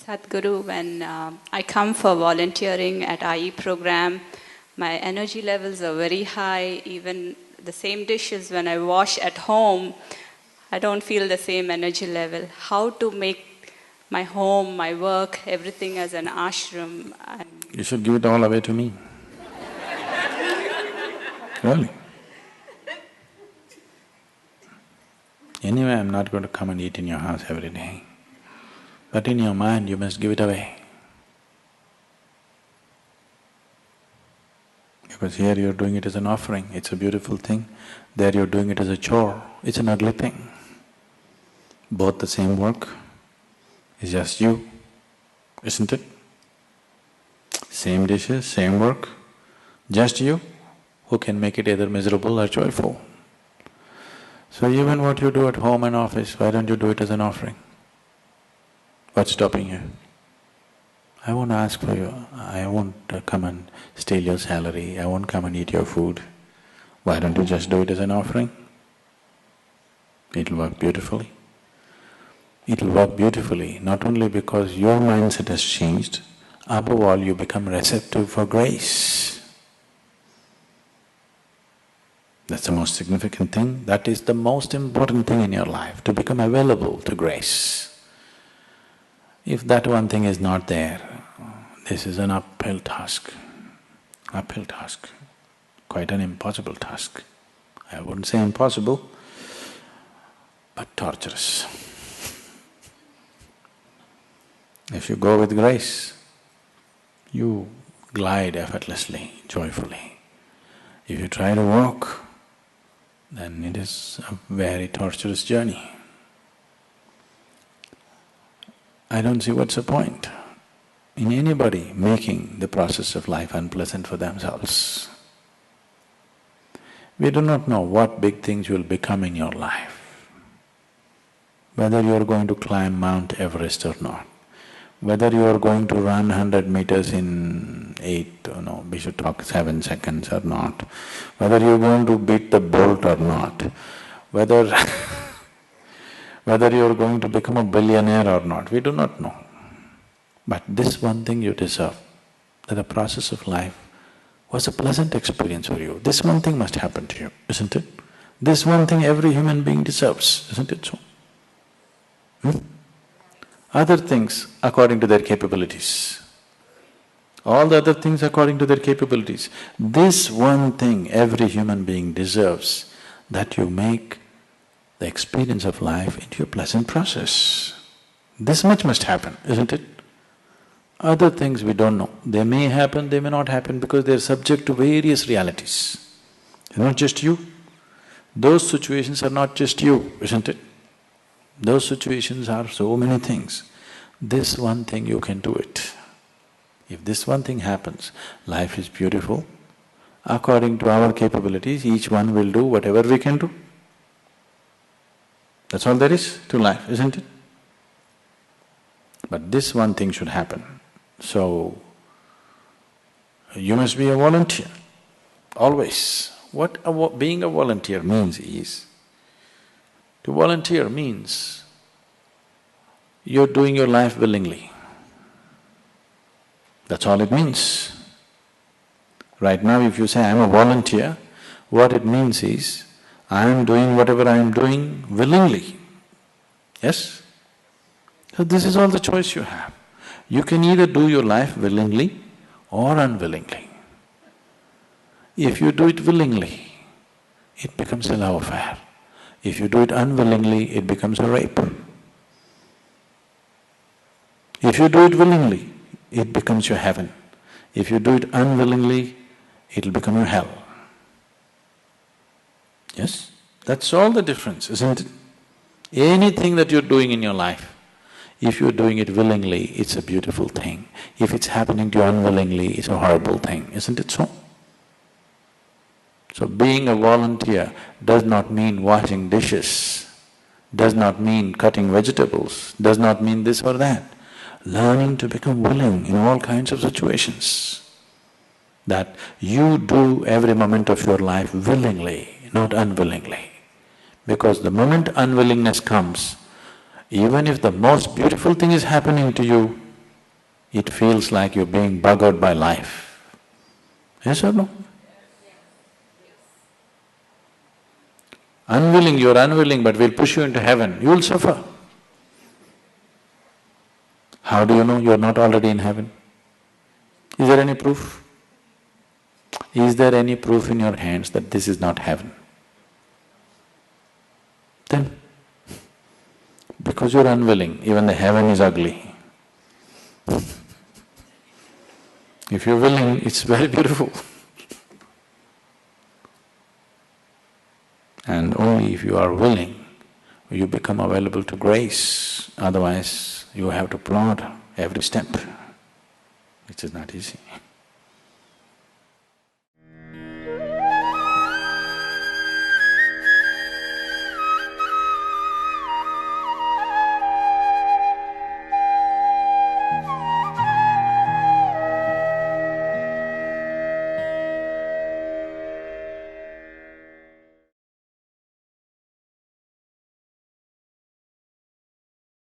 Sadhguru, when I come for volunteering at IE program, my energy levels are very high. Even the same dishes when I wash at home, I don't feel the same energy level. How to make my home, my work, everything as an ashram? You should give it all away to me. Really. Anyway, I'm not going to come and eat in your house every day. But in your mind, you must give it away. Because here you're doing it as an offering, it's a beautiful thing. There you're doing it as a chore, it's an ugly thing. Both the same work, it's just you, isn't it? Same dishes, same work, just you who can make it either miserable or joyful. So even what you do at home and office, why don't you do it as an offering? What's stopping you? I won't ask for you, I won't come and steal your salary, I won't come and eat your food. Why don't you just do it as an offering? It'll work beautifully. It'll work beautifully not only because your mindset has changed, above all you become receptive for grace. That's the most significant thing, that is the most important thing in your life, to become available to grace. If that one thing is not there, this is an uphill task, quite an impossible task. I wouldn't say impossible, but torturous. If you go with grace, you glide effortlessly, joyfully. If you try to walk, then it is a very torturous journey. I don't see what's the point in anybody making the process of life unpleasant for themselves. We do not know what big things will become in your life, whether you are going to climb Mount Everest or not, whether you are going to run 100 meters in we should talk 7 seconds or not, whether you are going to beat the Bolt or not, whether whether you are going to become a billionaire or not, we do not know. But this one thing you deserve, that the process of life was a pleasant experience for you. This one thing must happen to you, isn't it? This one thing every human being deserves, isn't it so? Other things according to their capabilities. All the other things according to their capabilities. This one thing every human being deserves, that you make the experience of life into a pleasant process. This much must happen, isn't it? Other things we don't know. They may happen, they may not happen because they're subject to various realities. They're not just you. Those situations are not just you, isn't it? Those situations are so many things. This one thing you can do it. If this one thing happens, life is beautiful. According to our capabilities, each one will do whatever we can do. That's all there is to life, isn't it? But this one thing should happen. So, you must be a volunteer, always. What being a volunteer means is, to volunteer means you're doing your life willingly. That's all it means. Right now if you say, I'm a volunteer, what it means is, I am doing whatever I am doing willingly. Yes? So this is all the choice you have. You can either do your life willingly or unwillingly. If you do it willingly, it becomes a love affair. If you do it unwillingly, it becomes a rape. If you do it willingly, it becomes your heaven. If you do it unwillingly, it'll become your hell. Yes? That's all the difference, isn't it? Anything that you're doing in your life, if you're doing it willingly, it's a beautiful thing. If it's happening to you unwillingly, it's a horrible thing, isn't it so? So being a volunteer does not mean washing dishes, does not mean cutting vegetables, does not mean this or that. Learning to become willing in all kinds of situations. That you do every moment of your life willingly, not unwillingly. Because the moment unwillingness comes, even if the most beautiful thing is happening to you, it feels like you're being buggered by life. Yes or no? Unwilling, you're unwilling, but we'll push you into heaven, you'll suffer. How do you know you're not already in heaven? Is there any proof? Is there any proof in your hands that this is not heaven? Then, because you're unwilling, even the heaven is ugly. If you're willing, it's very beautiful. And only if you are willing, you become available to grace, otherwise you have to plod every step, which is not easy.